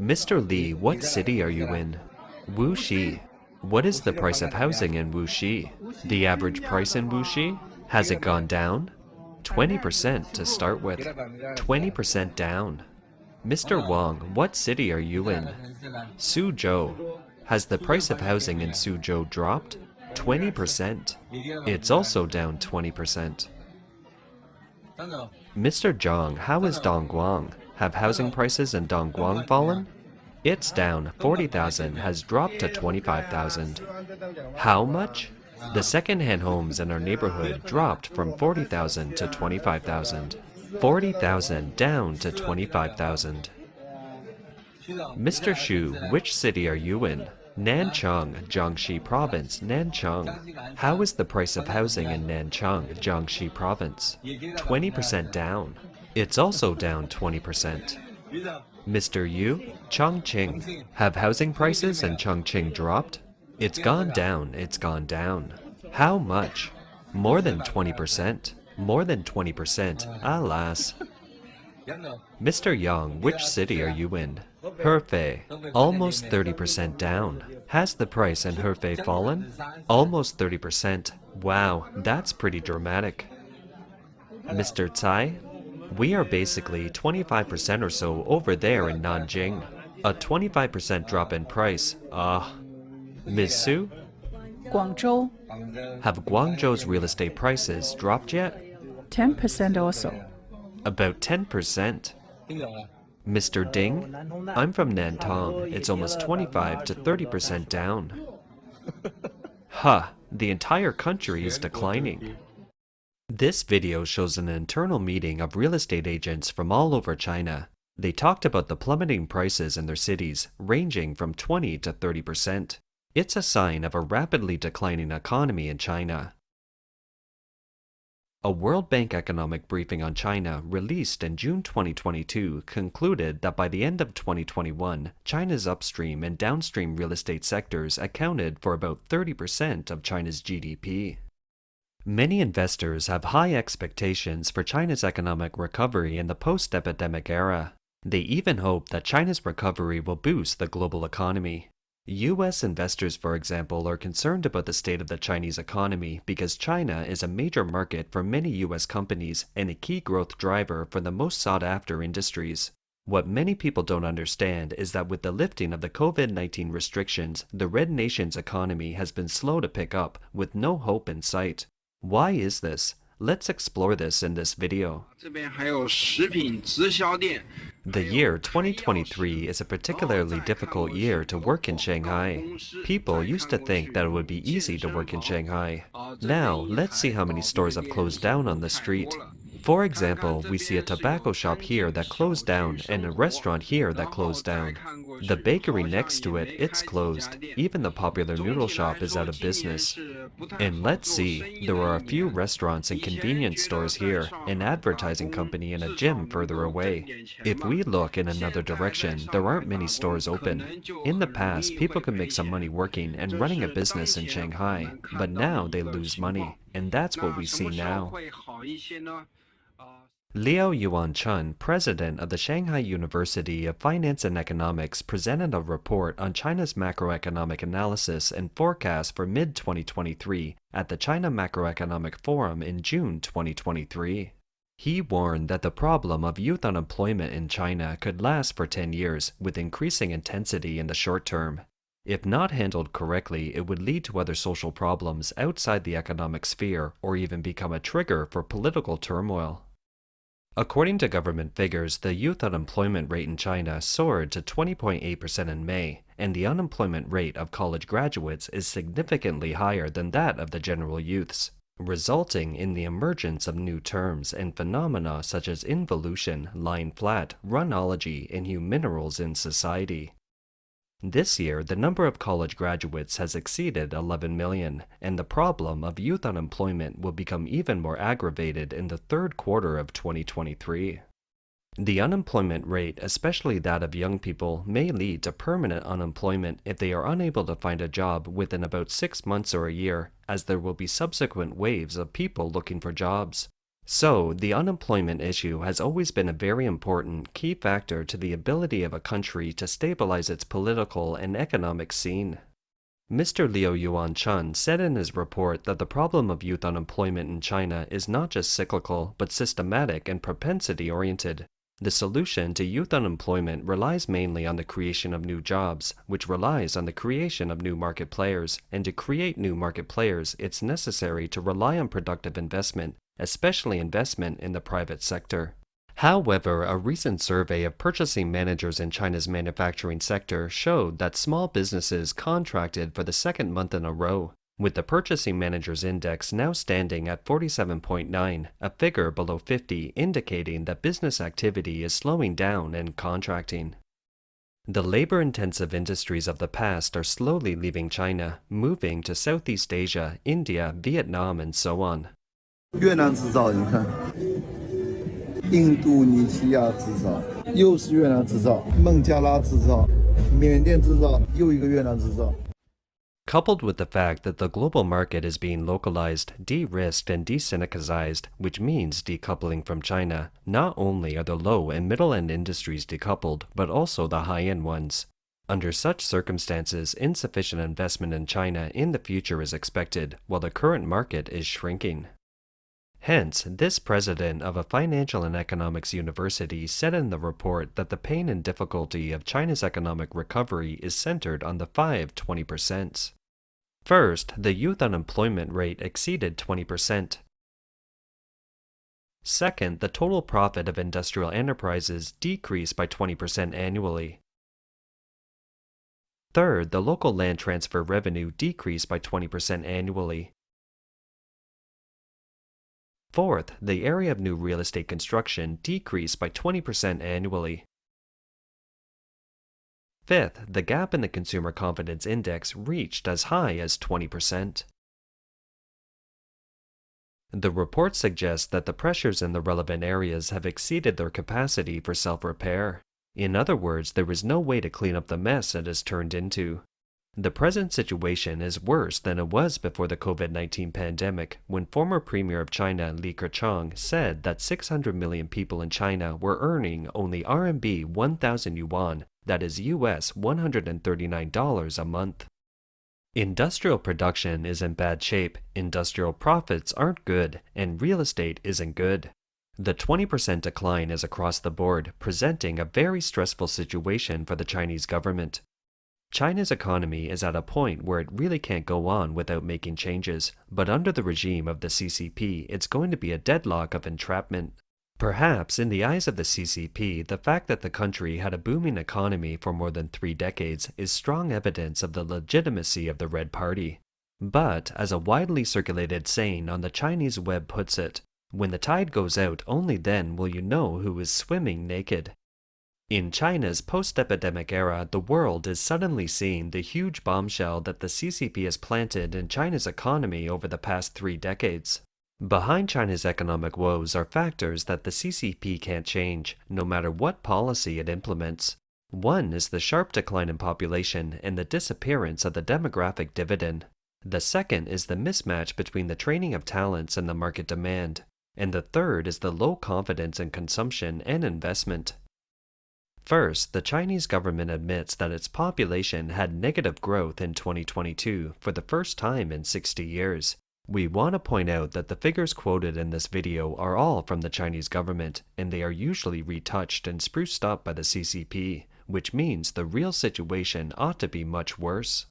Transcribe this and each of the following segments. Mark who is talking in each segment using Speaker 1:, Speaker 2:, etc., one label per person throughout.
Speaker 1: Mr. Lee, what city are you in? Wuxi. What is the price of housing in Wuxi? The average price in Wuxi? Has it gone down? 20% to start with. 20% down. Mr. Wang, what city are you in? Suzhou. Has the price of housing in Suzhou dropped? 20%. It's also down 20%. Mr. Zhang, how is Dongguan? Have housing prices in Dongguan fallen? It's down 40,000, has dropped to 25,000. How much? The second-hand homes in our neighborhood dropped from 40,000 to 25,000. 40,000 down to 25,000. Mr. Xu, which city are you in? Nanchang, Jiangxi Province, Nanchang. How is the price of housing in Nanchang, Jiangxi Province? 20% down. It's also down 20%. Mr. Yu, Chongqing. Have housing prices in Chongqing dropped? It's gone down, it's gone down. How much? More than 20%. More than 20%, alas. Mr. Yang, which city are you in? Hefei, almost 30% down. Has the price in Hefei fallen? Almost 30%. Wow, that's pretty dramatic. Mr. Tsai, we are basically 25% or so over there in Nanjing. A 25% drop in price. Ms. Su?
Speaker 2: Guangzhou,
Speaker 1: Have Guangzhou's real estate prices dropped yet?
Speaker 2: 10% also.
Speaker 1: About 10%. Mr. Ding? I'm from Nantong. It's almost 25 to 30% down. The entire country is declining. This video shows an internal meeting of real estate agents from all over China. They talked about the plummeting prices in their cities, ranging from 20 to 30%. It's a sign of a rapidly declining economy in China. A World Bank economic briefing on China released in June 2022 concluded that by the end of 2021, China's upstream and downstream real estate sectors accounted for about 30% of China's GDP. Many investors have high expectations for China's economic recovery in the post-epidemic era. They even hope that China's recovery will boost the global economy. U.S. investors, for example, are concerned about the state of the Chinese economy because China is a major market for many U.S. companies and a key growth driver for the most sought-after industries. What many people don't understand is that with the lifting of the COVID-19 restrictions, the Red Nation's economy has been slow to pick up, with no hope in sight. Why is this? Let's explore this in this video. The year 2023 is a particularly difficult year to work in Shanghai. People used to think that it would be easy to work in Shanghai. Now, let's see how many stores have closed down on the street. For example, we see a tobacco shop here that closed down and a restaurant here that closed down. The bakery next to it, it's closed. Even the popular noodle shop is out of business. And let's see, there are a few restaurants and convenience stores here, an advertising company and a gym further away. If we look in another direction, there aren't many stores open. In the past, people could make some money working and running a business in Shanghai, but now they lose money, and that's what we see now. Liao Yuan-chun, president of the Shanghai University of Finance and Economics, presented a report on China's macroeconomic analysis and forecast for mid-2023 at the China Macroeconomic Forum in June 2023. He warned that the problem of youth unemployment in China could last for 10 years, with increasing intensity in the short term. If not handled correctly, it would lead to other social problems outside the economic sphere or even become a trigger for political turmoil. According to government figures, the youth unemployment rate in China soared to 20.8% in May, and the unemployment rate of college graduates is significantly higher than that of the general youths, resulting in the emergence of new terms and phenomena such as involution, lying flat, runology, and new minerals in society. This year, the number of college graduates has exceeded 11 million, and the problem of youth unemployment will become even more aggravated in the third quarter of 2023. The unemployment rate, especially that of young people, may lead to permanent unemployment if they are unable to find a job within about 6 months or a year, as there will be subsequent waves of people looking for jobs. So, the unemployment issue has always been a very important key factor to the ability of a country to stabilize its political and economic scene. Mr. Liu Yuan Chun said in his report that the problem of youth unemployment in China is not just cyclical, but systematic and propensity-oriented. The solution to youth unemployment relies mainly on the creation of new jobs, which relies on the creation of new market players, and to create new market players, it's necessary to rely on productive investment, especially investment in the private sector. However, a recent survey of purchasing managers in China's manufacturing sector showed that small businesses contracted for the second month in a row, with the Purchasing Managers Index now standing at 47.9, a figure below 50, indicating that business activity is slowing down and contracting. The labor-intensive industries of the past are slowly leaving China, moving to Southeast Asia, India, Vietnam, and so on.
Speaker 3: 越南制造，你看，印度尼西亚制造，又是越南制造，孟加拉制造，缅甸制造，又一个越南制造。
Speaker 1: Coupled with the fact that the global market is being localized, de-risked, and de-synicized, which means decoupling from China, not only are the low and middle-end industries decoupled, but also the high-end ones. Under such circumstances, insufficient investment in China in the future is expected, while the current market is shrinking. Hence, this president of a financial and economics university said in the report that the pain and difficulty of China's economic recovery is centered on the 20%. First, the youth unemployment rate exceeded 20%. Second, the total profit of industrial enterprises decreased by 20% annually. Third, the local land transfer revenue decreased by 20% annually. Fourth, the area of new real estate construction decreased by 20% annually. Fifth, the gap in the Consumer Confidence Index reached as high as 20%. The report suggests that the pressures in the relevant areas have exceeded their capacity for self-repair. In other words, there is no way to clean up the mess it has turned into. The present situation is worse than it was before the COVID-19 pandemic, when former Premier of China Li Keqiang said that 600 million people in China were earning only RMB 1,000 yuan, that is US $139 a month. Industrial production is in bad shape, industrial profits aren't good, and real estate isn't good. The 20% decline is across the board, presenting a very stressful situation for the Chinese government. China's economy is at a point where it really can't go on without making changes, but under the regime of the CCP, it's going to be a deadlock of entrapment. Perhaps, in the eyes of the CCP, the fact that the country had a booming economy for more than 3 decades is strong evidence of the legitimacy of the Red Party. But, as a widely circulated saying on the Chinese web puts it, when the tide goes out, only then will you know who is swimming naked. In China's post-epidemic era, the world is suddenly seeing the huge bombshell that the CCP has planted in China's economy over the past 3 decades. Behind China's economic woes are factors that the CCP can't change, no matter what policy it implements. One is the sharp decline in population and the disappearance of the demographic dividend. The second is the mismatch between the training of talents and the market demand. And the third is the low confidence in consumption and investment. First, the Chinese government admits that its population had negative growth in 2022 for the first time in 60 years. We want to point out that the figures quoted in this video are all from the Chinese government, and they are usually retouched and spruced up by the CCP, which means the real situation ought to be much worse.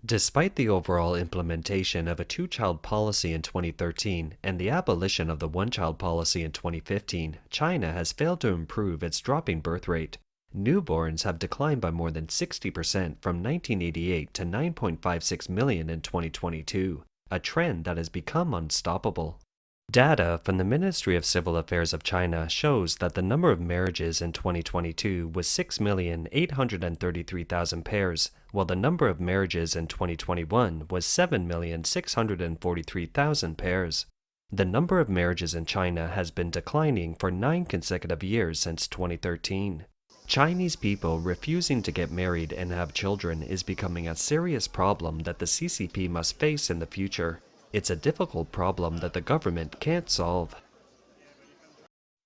Speaker 1: Despite the overall implementation of a two-child policy in 2013 and the abolition of the one-child policy in 2015, China has failed to improve its dropping birth rate. Newborns have declined by more than 60% from 1988 to 9.56 million in 2022, a trend that has become unstoppable. Data from the Ministry of Civil Affairs of China shows that the number of marriages in 2022 was 6,833,000 pairs, while the number of marriages in 2021 was 7,643,000 pairs. The number of marriages in China has been declining for 9 consecutive years since 2013. Chinese people refusing to get married and have children is becoming a serious problem that the CCP must face in the future. It's a difficult problem that the government can't solve.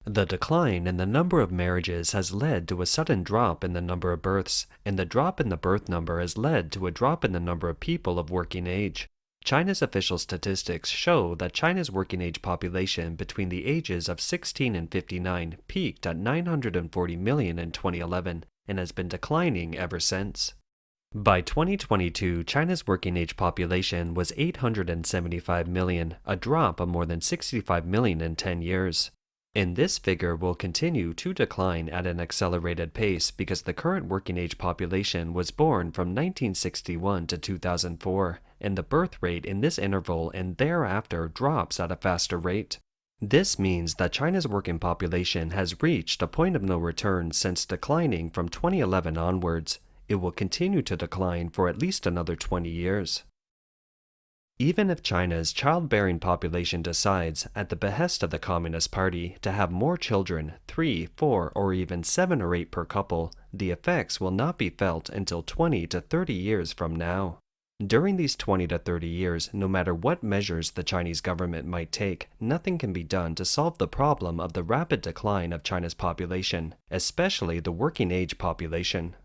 Speaker 1: The decline in the number of marriages has led to a sudden drop in the number of births, and the drop in the birth number has led to a drop in the number of people of working age. China's official statistics show that China's working age population between the ages of 16 and 59 peaked at 940 million in 2011 and has been declining ever since. By 2022, China's working age population was 875 million, a drop of more than 65 million in 10 years. And this figure will continue to decline at an accelerated pace because the current working age population was born from 1961 to 2004, and the birth rate in this interval and thereafter drops at a faster rate. This means that China's working population has reached a point of no return since declining from 2011 onwards. It will continue to decline for at least another 20 years. Even if China's childbearing population decides, at the behest of the Communist Party, to have more children, 3, 4, or even 7 or 8 per couple, the effects will not be felt until 20 to 30 years from now. During these 20 to 30 years, no matter what measures the Chinese government might take, nothing can be done to solve the problem of the rapid decline of China's population, especially the working age population.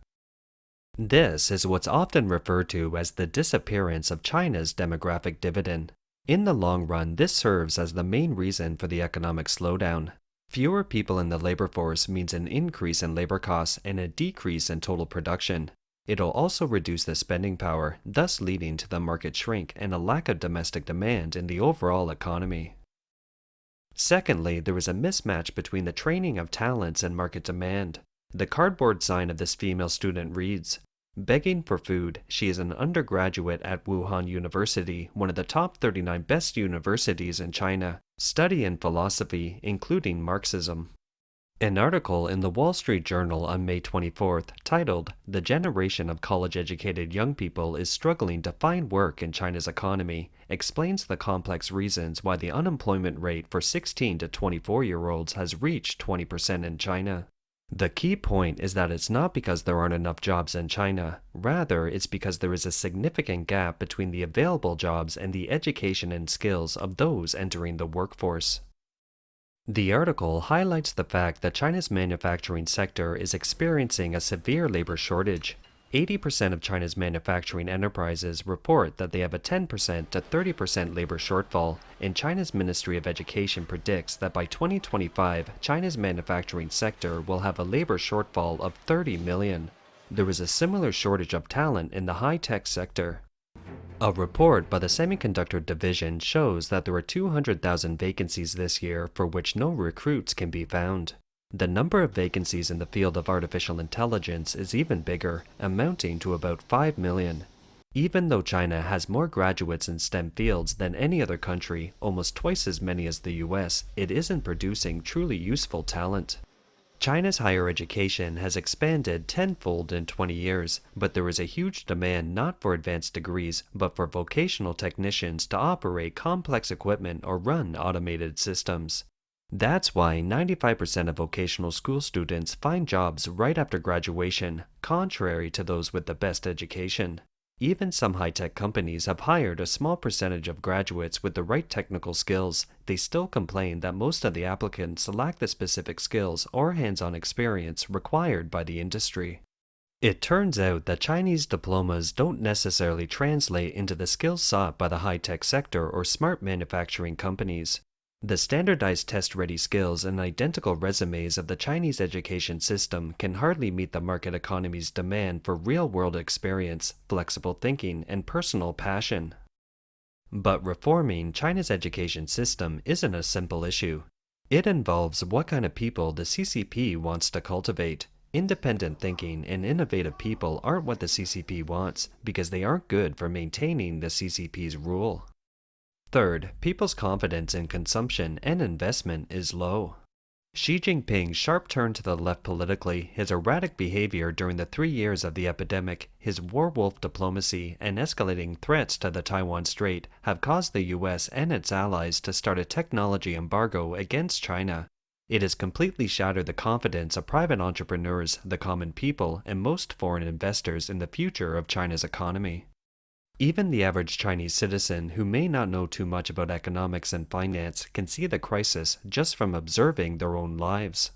Speaker 1: This is what's often referred to as the disappearance of China's demographic dividend. In the long run, this serves as the main reason for the economic slowdown. Fewer people in the labor force means an increase in labor costs and a decrease in total production. It'll also reduce the spending power, thus leading to the market shrink and a lack of domestic demand in the overall economy. Secondly, there is a mismatch between the training of talents and market demand. The cardboard sign of this female student reads, "Begging for food, she is an undergraduate at Wuhan University, one of the top 39 best universities in China, studying philosophy, including Marxism." An article in the Wall Street Journal on May 24th, titled, "The Generation of College-Educated Young People is Struggling to Find Work in China's Economy," explains the complex reasons why the unemployment rate for 16 to 24-year-olds has reached 20% in China. The key point is that it's not because there aren't enough jobs in China. Rather, it's because there is a significant gap between the available jobs and the education and skills of those entering the workforce. The article highlights the fact that China's manufacturing sector is experiencing a severe labor shortage. 80% of China's manufacturing enterprises report that they have a 10% to 30% labor shortfall, and China's Ministry of Education predicts that by 2025, China's manufacturing sector will have a labor shortfall of 30 million. There is a similar shortage of talent in the high-tech sector. A report by the Semiconductor Division shows that there are 200,000 vacancies this year for which no recruits can be found. The number of vacancies in the field of artificial intelligence is even bigger, amounting to about 5 million. Even though China has more graduates in STEM fields than any other country, almost twice as many as the US, it isn't producing truly useful talent. China's higher education has expanded tenfold in 20 years, but there is a huge demand not for advanced degrees, but for vocational technicians to operate complex equipment or run automated systems. That's why 95% of vocational school students find jobs right after graduation, contrary to those with the best education. Even some high-tech companies have hired a small percentage of graduates with the right technical skills. They still complain that most of the applicants lack the specific skills or hands-on experience required by the industry. It turns out that Chinese diplomas don't necessarily translate into the skills sought by the high-tech sector or smart manufacturing companies. The standardized test-ready skills and identical resumes of the Chinese education system can hardly meet the market economy's demand for real-world experience, flexible thinking, and personal passion. But reforming China's education system isn't a simple issue. It involves what kind of people the CCP wants to cultivate. Independent thinking and innovative people aren't what the CCP wants because they aren't good for maintaining the CCP's rule. Third, people's confidence in consumption and investment is low. Xi Jinping's sharp turn to the left politically, his erratic behavior during the 3 years of the epidemic, his war-wolf diplomacy, and escalating threats to the Taiwan Strait have caused the US and its allies to start a technology embargo against China. It has completely shattered the confidence of private entrepreneurs, the common people, and most foreign investors in the future of China's economy. Even the average Chinese citizen who may not know too much about economics and finance can see the crisis just from observing their own lives.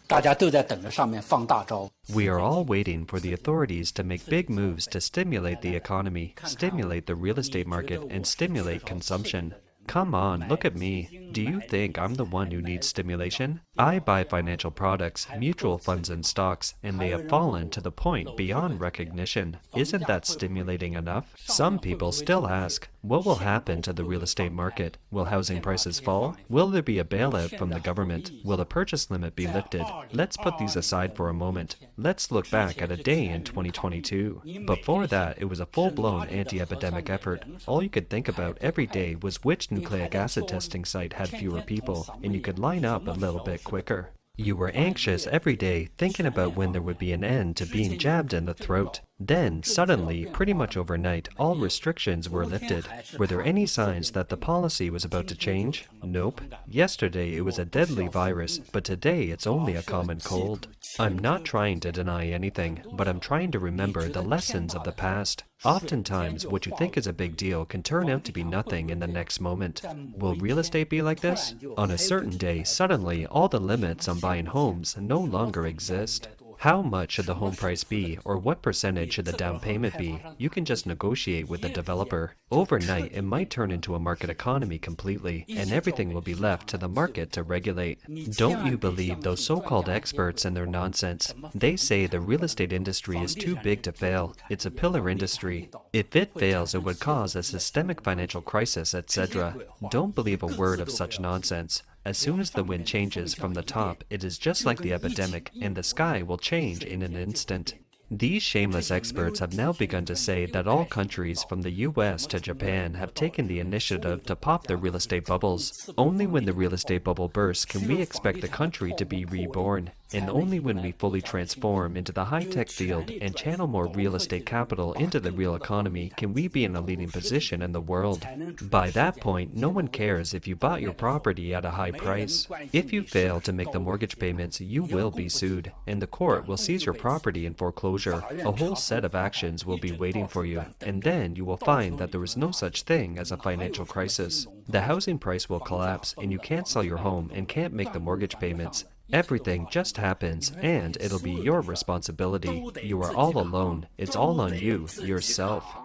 Speaker 4: 大家都在等着上面放大招。
Speaker 1: We are all waiting for the authorities to make big moves to stimulate the economy, stimulate the real estate market, and stimulate consumption. Come on, look at me. Do you think I'm the one who needs stimulation? I buy financial products, mutual funds and stocks, and they have fallen to the point beyond recognition. Isn't that stimulating enough? Some people still ask, what will happen to the real estate market? Will housing prices fall? Will there be a bailout from the government? Will the purchase limit be lifted? Let's put these aside for a moment. Let's look back at a day in 2022. Before that, it was a full-blown anti-epidemic effort. All you could think about every day was which nucleic acid testing site had fewer people, and you could line up a little bit quicker. You were anxious every day, thinking about when there would be an end to being jabbed in the throat. Then, suddenly, pretty much overnight, all restrictions were lifted. Were there any signs that the policy was about to change? Nope. Yesterday it was a deadly virus, but today it's only a common cold. I'm not trying to deny anything, but I'm trying to remember the lessons of the past. Oftentimes, what you think is a big deal can turn out to be nothing in the next moment. Will real estate be like this? On a certain day, suddenly, all the limits on buying homes no longer exist. How much should the home price be, or what percentage should the down payment be? You can just negotiate with the developer. Overnight, it might turn into a market economy completely, and everything will be left to the market to regulate. Don't you believe those so-called experts and their nonsense? They say the real estate industry is too big to fail. It's a pillar industry. If it fails, it would cause a systemic financial crisis, etc. Don't believe a word of such nonsense. As soon as the wind changes from the top, it is just like the epidemic, and the sky will change in an instant. These shameless experts have now begun to say that all countries from the US to Japan have taken the initiative to pop their real estate bubbles. Only when the real estate bubble bursts can we expect the country to be reborn. And only when we fully transform into the high-tech field and channel more real estate capital into the real economy can we be in a leading position in the world. By that point, no one cares if you bought your property at a high price. If you fail to make the mortgage payments, you will be sued, and the court will seize your property in foreclosure. A whole set of actions will be waiting for you, and then you will find that there is no such thing as a financial crisis. The housing price will collapse, and you can't sell your home and can't make the mortgage payments. Everything just happens, and it'll be your responsibility. You are all alone. It's all on you, yourself.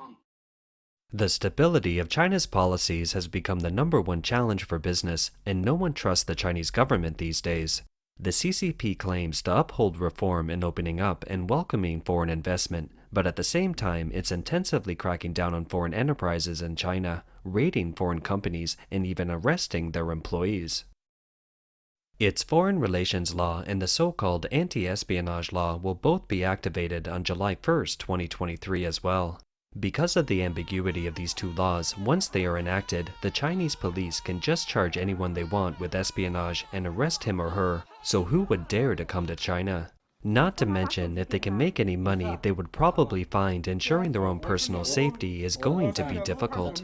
Speaker 1: The stability of China's policies has become the #1 challenge for business, and no one trusts the Chinese government these days. The CCP claims to uphold reform in opening up and welcoming foreign investment, but at the same time, it's intensively cracking down on foreign enterprises in China, raiding foreign companies, and even arresting their employees. Its foreign relations law and the so-called anti-espionage law will both be activated on July 1st, 2023 as well. Because of the ambiguity of these two laws, once they are enacted, the Chinese police can just charge anyone they want with espionage and arrest him or her, so who would dare to come to China? Not to mention, if they can make any money, they would probably find ensuring their own personal safety is going to be difficult.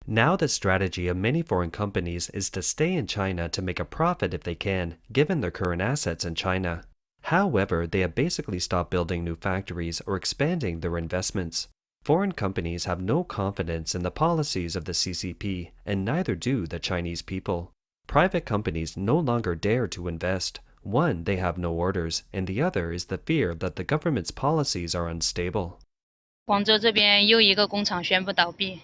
Speaker 1: Now the strategy of many foreign companies is to stay in China to make a profit if they can, given their current assets in China. However, they have basically stopped building new factories or expanding their investments. Foreign companies have no confidence in the policies of the CCP, and neither do the Chinese people. Private companies no longer dare to invest. One, they have no orders, and the other is the fear that the government's policies are unstable.
Speaker 5: 广州这边又一个工厂宣布倒闭。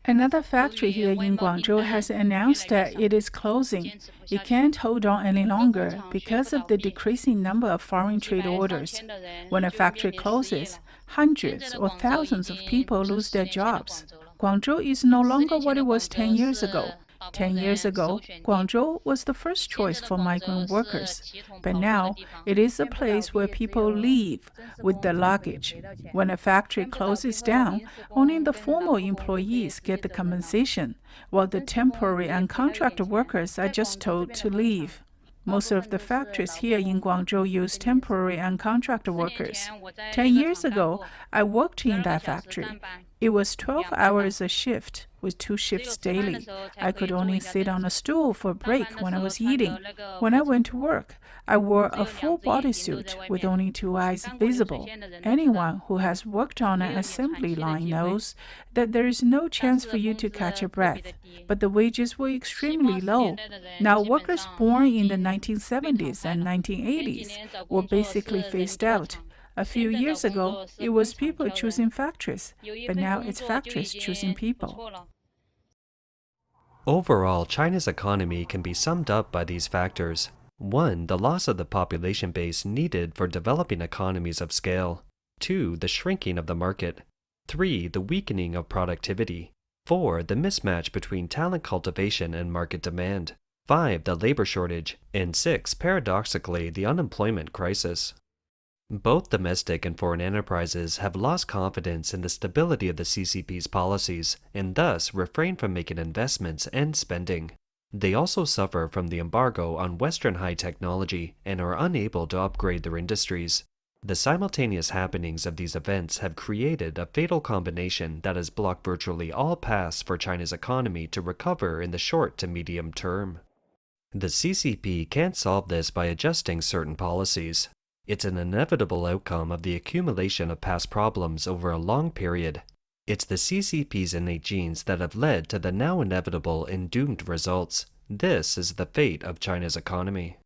Speaker 2: Another factory here in Guangzhou has announced that it is closing. It can't hold on any longer because of the decreasing number of foreign trade orders. When a factory closes, hundreds or thousands of people lose their jobs. Guangzhou is no longer what it was 10 years ago. 10 years ago, Guangzhou was the first choice for migrant workers, but now it is a place where people leave with their luggage. When a factory closes down, only the formal employees get the compensation, while the temporary and contract workers are just told to leave. Most of the factories here in Guangzhou use temporary and contract workers. 10 years ago, I worked in that factory. It was 12 hours a shift, with 2 shifts daily. I could only sit on a stool for a break when I was eating. When I went to work, I wore a full bodysuit with only 2 eyes visible. Anyone who has worked on an assembly line knows that there is no chance for you to catch a breath, but the wages were extremely low. Now, workers born in the 1970s and 1980s were basically phased out. A few years ago, it was people choosing factories, but now it's factories choosing people.
Speaker 1: Overall, China's economy can be summed up by these factors. 1. The loss of the population base needed for developing economies of scale. 2. The shrinking of the market. 3. The weakening of productivity. 4. The mismatch between talent cultivation and market demand. 5. The labor shortage. And 6. Paradoxically, the unemployment crisis. Both domestic and foreign enterprises have lost confidence in the stability of the CCP's policies and thus refrain from making investments and spending. They also suffer from the embargo on Western high technology and are unable to upgrade their industries. The simultaneous happenings of these events have created a fatal combination that has blocked virtually all paths for China's economy to recover in the short to medium term. The CCP can't solve this by adjusting certain policies. It's an inevitable outcome of the accumulation of past problems over a long period. It's the CCP's innate genes that have led to the now inevitable and doomed results. This is the fate of China's economy.